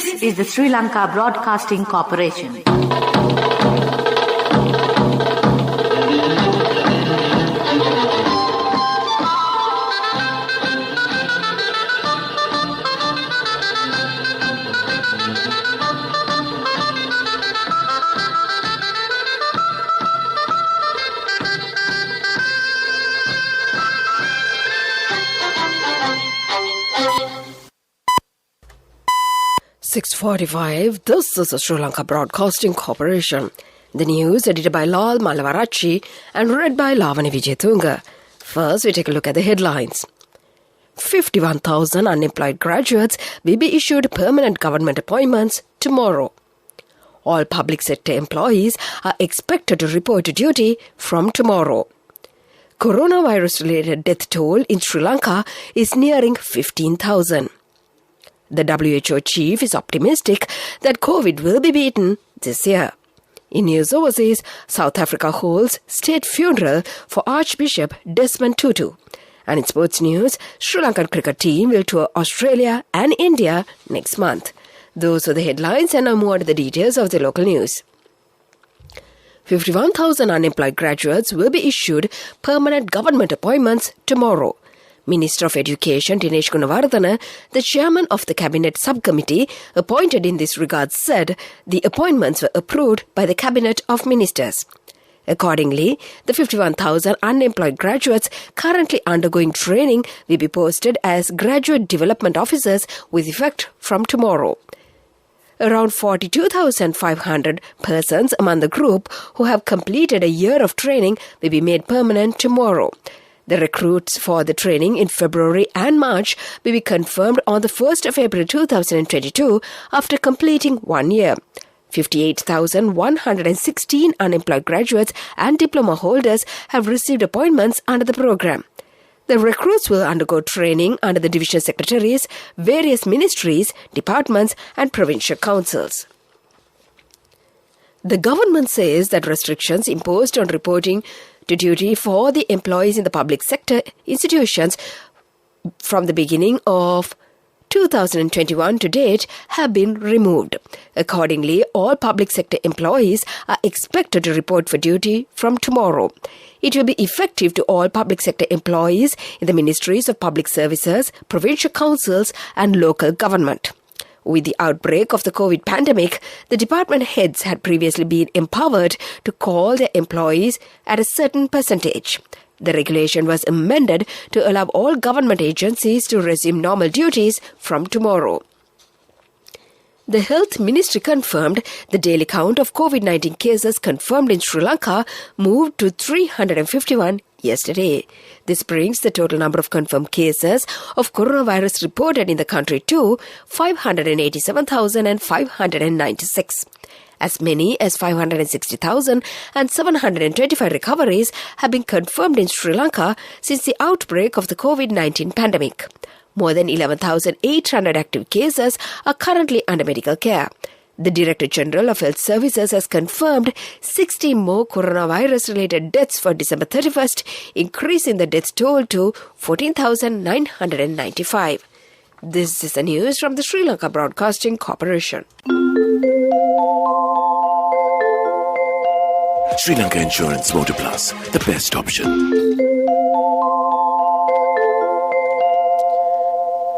This is the Sri Lanka Broadcasting Corporation. "6:45. This is the Sri Lanka Broadcasting Corporation. The news edited by Lal Malavarachi and read by Lavani Vijayatunga. First, we take a look at the headlines. 51,000 unemployed graduates will be issued permanent government appointments tomorrow. All public sector employees are expected to report to duty from tomorrow. Coronavirus-related death toll in Sri Lanka is nearing 15,000. The WHO chief is optimistic that COVID will be beaten this year. In news overseas, South Africa holds state funeral for Archbishop Desmond Tutu. And in sports news, Sri Lankan cricket team will tour Australia and India next month. Those are the headlines, and now more to the details of the local news. 51,000 unemployed graduates will be issued permanent government appointments tomorrow. Minister of Education Dinesh Gunawardena, the chairman of the Cabinet Subcommittee appointed in this regard, said the appointments were approved by the Cabinet of Ministers. Accordingly, the 51,000 unemployed graduates currently undergoing training will be posted as graduate development officers with effect from tomorrow. Around 42,500 persons among the group who have completed a year of training will be made permanent tomorrow. The recruits for the training in February and March will be confirmed on the 1st of April 2022 after completing 1 year. 58,116 unemployed graduates and diploma holders have received appointments under the program. The recruits will undergo training under the division secretaries, various ministries, departments and provincial councils. The government says that restrictions imposed on reporting to duty for the employees in the public sector institutions from the beginning of 2021 to date have been removed. Accordingly, all public sector employees are expected to report for duty from tomorrow. It will be effective to all public sector employees in the ministries of public services, provincial councils and local government. With the outbreak of the COVID pandemic, the department heads had previously been empowered to call their employees at a certain percentage. The regulation was amended to allow all government agencies to resume normal duties from tomorrow. The Health Ministry confirmed the daily count of COVID-19 cases confirmed in Sri Lanka moved to 351 yesterday. This brings the total number of confirmed cases of coronavirus reported in the country to 587,596. As many as 560,725 recoveries have been confirmed in Sri Lanka since the outbreak of the COVID-19 pandemic. More than 11,800 active cases are currently under medical care. The Director General of Health Services has confirmed 60 more coronavirus-related deaths for December 31st, increasing the death toll to 14,995. This is the news from the Sri Lanka Broadcasting Corporation. Sri Lanka Insurance Motor Plus, the best option.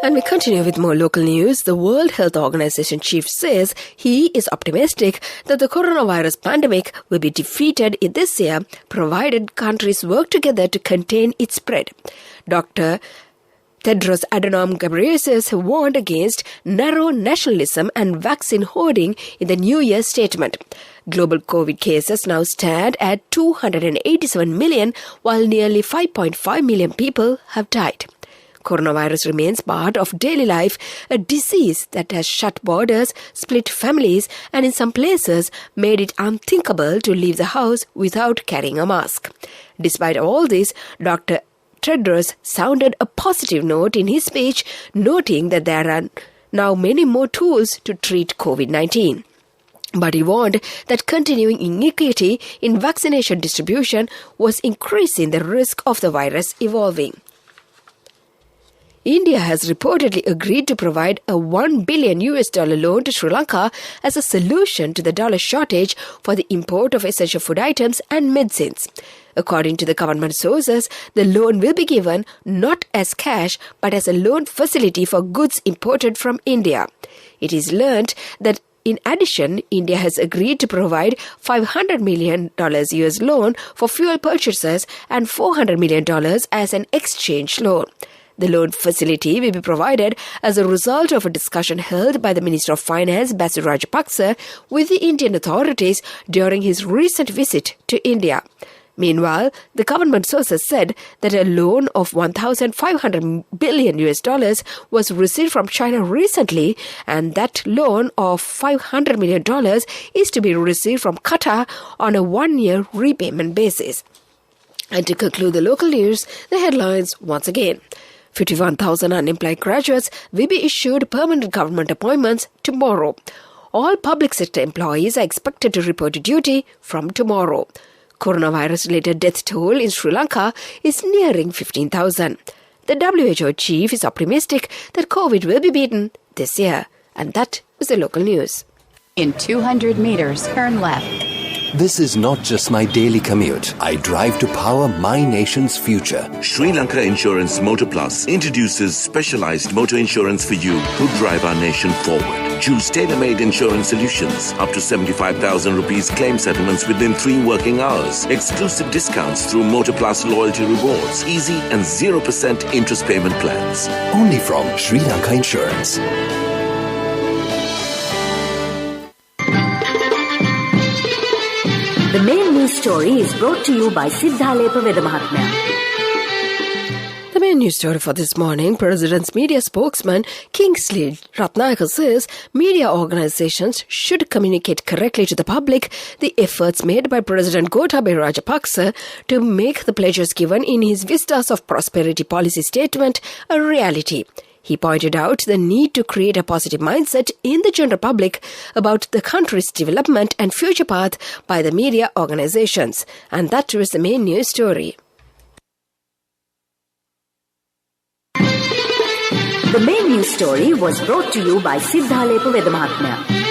And we continue with more local news. The World Health Organization chief says he is optimistic that the coronavirus pandemic will be defeated this year, provided countries work together to contain its spread. Dr. Tedros Adhanom Ghebreyesus warned against narrow nationalism and vaccine hoarding in the New Year statement. Global COVID cases now stand at 287 million, while nearly 5.5 million people have died. Coronavirus remains part of daily life, a disease that has shut borders, split families, and in some places made it unthinkable to leave the house without carrying a mask. Despite all this, Dr. Tedros sounded a positive note in his speech, noting that there are now many more tools to treat COVID-19. But he warned that continuing inequity in vaccination distribution was increasing the risk of the virus evolving. India has reportedly agreed to provide a $1 billion loan to Sri Lanka as a solution to the dollar shortage for the import of essential food items and medicines. According to the government sources, the loan will be given not as cash but as a loan facility for goods imported from India. It is learnt that in addition, India has agreed to provide $500 million US loan for fuel purchases and $400 million as an exchange loan. The loan facility will be provided as a result of a discussion held by the Minister of Finance, Basu Rajapaksa, with the Indian authorities during his recent visit to India. Meanwhile, the government sources said that a loan of $1,500 billion was received from China recently, and that loan of $500 million is to be received from Qatar on a one-year repayment basis. And to conclude the local news, the headlines once again. 51,000 unemployed graduates will be issued permanent government appointments tomorrow. All public sector employees are expected to report to duty from tomorrow. Coronavirus-related death toll in Sri Lanka is nearing 15,000. The WHO chief is optimistic that COVID will be beaten this year. And that is the local news. In 200 meters, turn left. This is not just my daily commute. I drive to power my nation's future. Sri Lanka Insurance Motor Plus introduces specialized motor insurance for you who drive our nation forward. Choose tailor-made insurance solutions. Up to 75,000 rupees claim settlements within 3 working hours. Exclusive discounts through Motor Plus loyalty rewards. Easy and 0% interest payment plans. Only from Sri Lanka Insurance. The main news story is brought to you by Siddhalepa Vedamahatmya. The main news story for this morning, President's media spokesman Kingsley Ratnayaka says media organizations should communicate correctly to the public the efforts made by President Gotabaya Rajapaksa to make the pledges given in his Vistas of Prosperity policy statement a reality. He pointed out the need to create a positive mindset in the general public about the country's development and future path by the media organizations. And that was the main news story. The main news story was brought to you by Siddhalepa Vedamahatmya.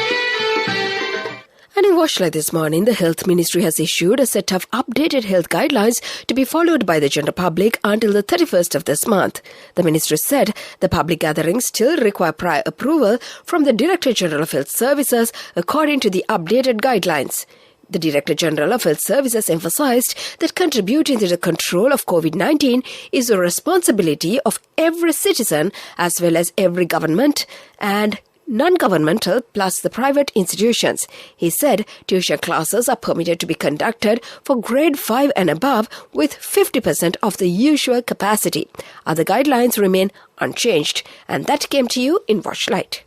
And in Watchlight this morning, the Health Ministry has issued a set of updated health guidelines to be followed by the general public until the 31st of this month. The Ministry said the public gatherings still require prior approval from the Director General of Health Services according to the updated guidelines. The Director General of Health Services emphasized that contributing to the control of COVID-19 is a responsibility of every citizen as well as every government and non-governmental plus the private institutions. He said tuition classes are permitted to be conducted for grade 5 and above with 50% of the usual capacity. Other guidelines remain unchanged. And that came to you in Watchlight.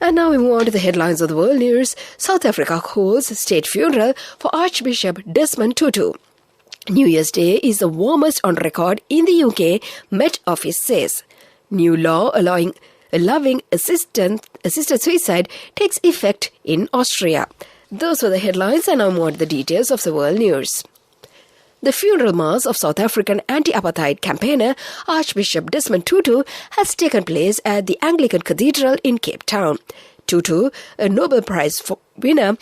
And now we move on to the headlines of the world news. South Africa holds state funeral for Archbishop Desmond Tutu. New Year's Day is the warmest on record in the UK, Met Office says. New law allowing assisted suicide takes effect in Austria. Those were the headlines, and now more the details of the world news. The funeral mass of South African anti-apartheid campaigner Archbishop Desmond Tutu has taken place at the Anglican Cathedral in Cape Town. Tutu, a Nobel Prize winner,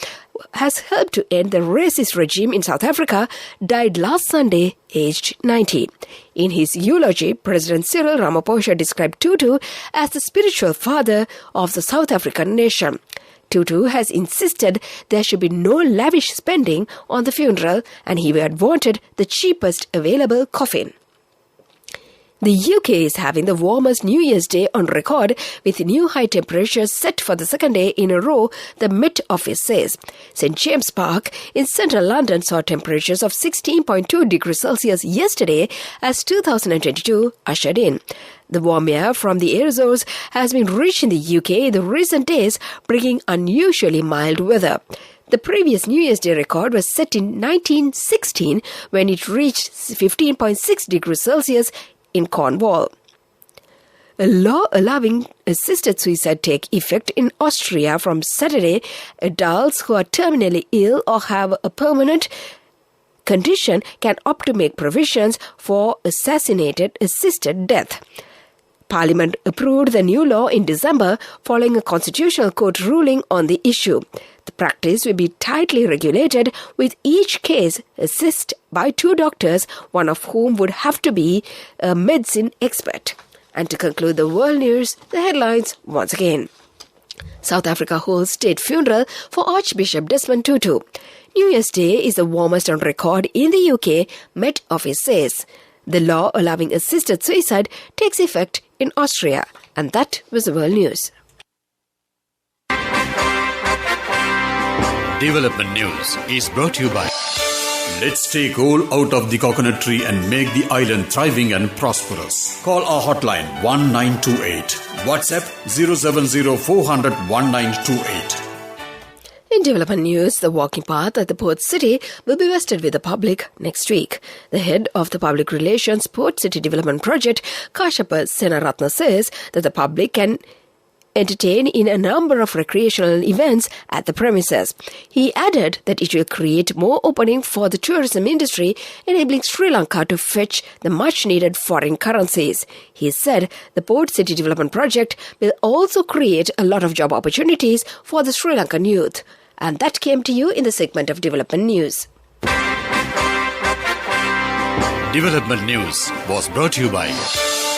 has helped to end the racist regime in South Africa, died last Sunday, aged 90. In his eulogy, President Cyril Ramaphosa described Tutu as the spiritual father of the South African nation. Tutu has insisted there should be no lavish spending on the funeral, and he had wanted the cheapest available coffin. The UK is having the warmest New Year's Day on record with new high temperatures set for the second day in a row, the Met Office says. St James Park in central London saw temperatures of 16.2 degrees Celsius yesterday as 2022 ushered in. The warm air from the Azores has been reaching the UK in the recent days, bringing unusually mild weather. The previous New Year's Day record was set in 1916 when it reached 15.6 degrees Celsius in Cornwall. A law allowing assisted suicide take effect in Austria from Saturday. Adults who are terminally ill or have a permanent condition can opt to make provisions for assisted death. Parliament approved the new law in December following a constitutional court ruling on the issue. The practice will be tightly regulated, with each case assisted by 2 doctors, one of whom would have to be a medicine expert. And to conclude the world news, the headlines once again. South Africa holds state funeral for Archbishop Desmond Tutu. New Year's Day is the warmest on record in the UK, Met Office says. The law allowing assisted suicide takes effect in Austria. And that was the world news. Development News is brought to you by Let's take all out of the coconut tree and make the island thriving and prosperous. Call our hotline 1928. WhatsApp 070 400 1928. In development news, the walking path at the port city will be vested with the public next week. The head of the Public Relations Port City Development Project, Kashapa Senaratna, says that the public can entertain in a number of recreational events at the premises. He added that it will create more opening for the tourism industry, enabling Sri Lanka to fetch the much-needed foreign currencies. He said the Port City Development Project will also create a lot of job opportunities for the Sri Lankan youth. And that came to you in the segment of Development News. Development News was brought to you by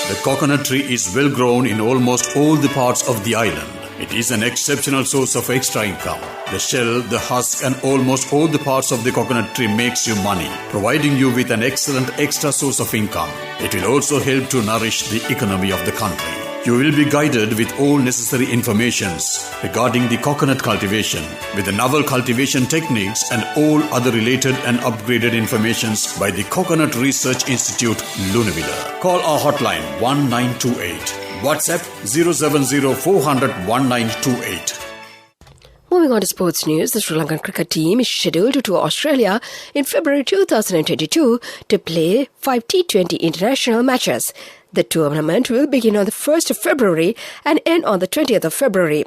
the coconut tree is well grown in almost all the parts of the island. It is an exceptional source of extra income. The shell, the husk and almost all the parts of the coconut tree makes you money, providing you with an excellent extra source of income. It will also help to nourish the economy of the country. You will be guided with all necessary informations regarding the coconut cultivation, with the novel cultivation techniques and all other related and upgraded informations by the Coconut Research Institute, Lunavilla. Call our hotline 1928. WhatsApp 070 400 1928. Moving on to sports news, the Sri Lankan cricket team is scheduled to tour Australia in February 2022 to play 5 T20 international matches. The tournament will begin on the 1st of February and end on the 20th of February.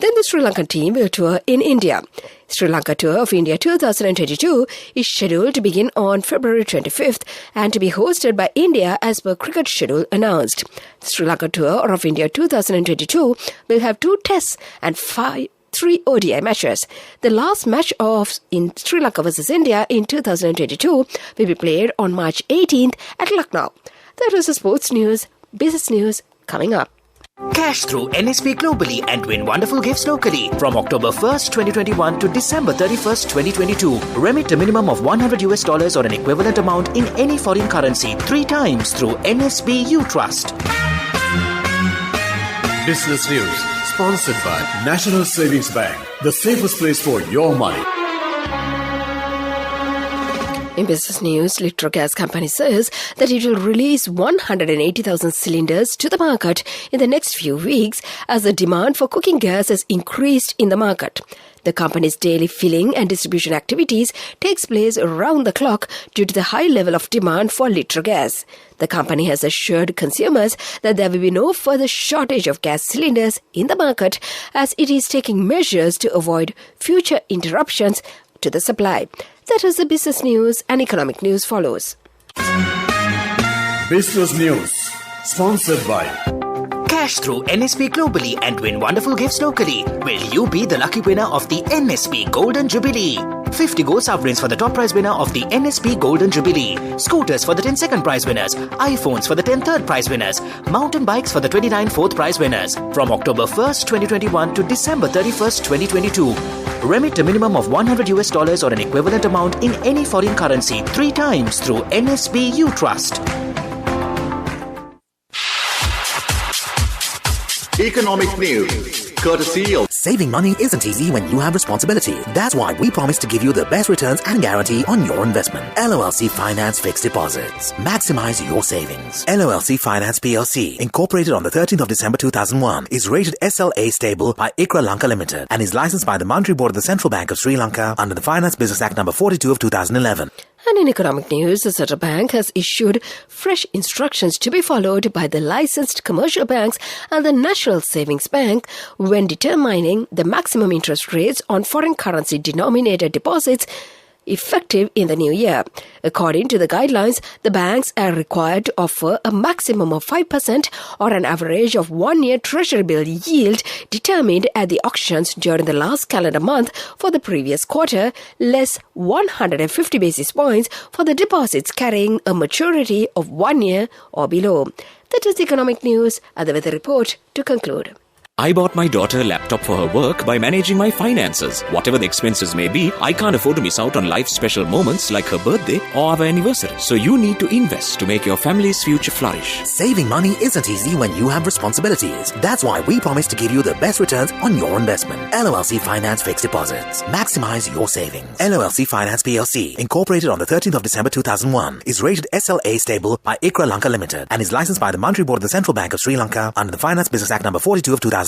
Then the Sri Lankan team will tour in India. Sri Lanka Tour of India 2022 is scheduled to begin on February 25th and to be hosted by India as per cricket schedule announced. The Sri Lanka Tour of India 2022 will have 2 tests and 3 ODI matches. The last match in Sri Lanka versus India in 2022 will be played on March 18th at Lucknow. That was the sports news. Business news coming up. Cash through NSP globally and win wonderful gifts locally. From October 1st, 2021 to December 31st, 2022. Remit a minimum of $100 or an equivalent amount in any foreign currency 3 times through NSB U Trust. Business News, sponsored by National Savings Bank, the safest place for your money. In business news, Litro Gas Company says that it will release 180,000 cylinders to the market in the next few weeks as the demand for cooking gas has increased in the market. The company's daily filling and distribution activities takes place around the clock due to the high level of demand for Litro gas. The company has assured consumers that there will be no further shortage of gas cylinders in the market as it is taking measures to avoid future interruptions to the supply. That is the business news, and economic news follows. Business News, sponsored by Cash through NSP globally and win wonderful gifts locally. Will you be the lucky winner of the NSP Golden Jubilee? 50 gold sovereigns for the top prize winner of the NSP Golden Jubilee. Scooters for the 10 second prize winners. iPhones for the 10 third prize winners. Mountain bikes for the 29 fourth prize winners. From October 1st, 2021 to December 31st, 2022. Remit a minimum of $100 or an equivalent amount in any foreign currency 3 times through NSB U Trust. Economic news, courtesy of Saving money isn't easy when you have responsibility. That's why we promise to give you the best returns and guarantee on your investment. LOLC Finance Fixed Deposits. Maximize your savings. LOLC Finance PLC, incorporated on the 13th of December 2001, is rated SLA stable by ICRA Lanka Limited and is licensed by the Monetary Board of the Central Bank of Sri Lanka under the Finance Business Act number 42 of 2011. And in economic news, the Central Bank has issued fresh instructions to be followed by the licensed commercial banks and the National Savings Bank when determining the maximum interest rates on foreign currency denominated deposits effective in the new year. According to the guidelines, the banks are required to offer a maximum of 5% or an average of 1-year treasury bill yield determined at the auctions during the last calendar month for the previous quarter, less 150 basis points for the deposits carrying a maturity of 1 year or below. That is the economic news and the weather report to conclude. I bought my daughter a laptop for her work by managing my finances. Whatever the expenses may be, I can't afford to miss out on life's special moments like her birthday or our anniversary. So you need to invest to make your family's future flourish. Saving money isn't easy when you have responsibilities. That's why we promise to give you the best returns on your investment. LOLC Finance Fixed Deposits. Maximize your savings. LOLC Finance PLC, incorporated on the 13th of December 2001, is rated SLA stable by ICRA Lanka Limited and is licensed by the Monetary Board of the Central Bank of Sri Lanka under the Finance Business Act number 42 of 2011.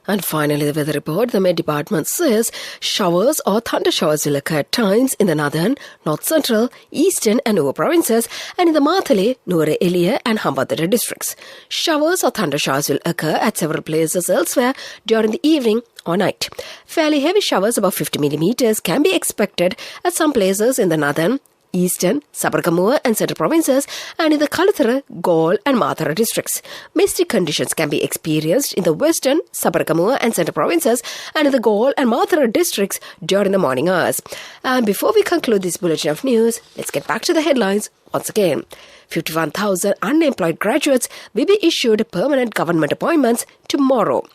And finally, the weather report. The Met Department says showers or thunder showers will occur at times in the northern, north central, eastern and Nuwara provinces and in the Mathale, Nuwara Eliya and Hambantota districts. Showers or thunder showers will occur at several places elsewhere during the evening or night. Fairly heavy showers above 50 millimeters can be expected at some places in the northern, eastern, Sabaragamuwa and central provinces and in the Kalathara, Galle and Mathura districts. Misty conditions can be experienced in the western, Sabaragamuwa and central provinces and in the Galle and Mathura districts during the morning hours. And before we conclude this bulletin of news, let's get back to the headlines once again. 51,000 unemployed graduates will be issued permanent government appointments tomorrow.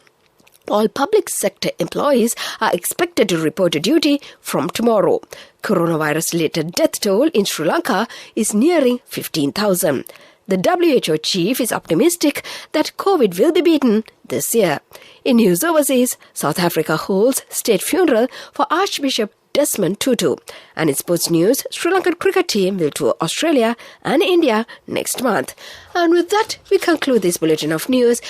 All public sector employees are expected to report to duty from tomorrow. Coronavirus-related death toll in Sri Lanka is nearing 15,000. The WHO chief is optimistic that COVID will be beaten this year. In news overseas, South Africa holds state funeral for Archbishop Desmond Tutu. And in sports news, Sri Lankan cricket team will tour Australia and India next month. And with that, we conclude this bulletin of news.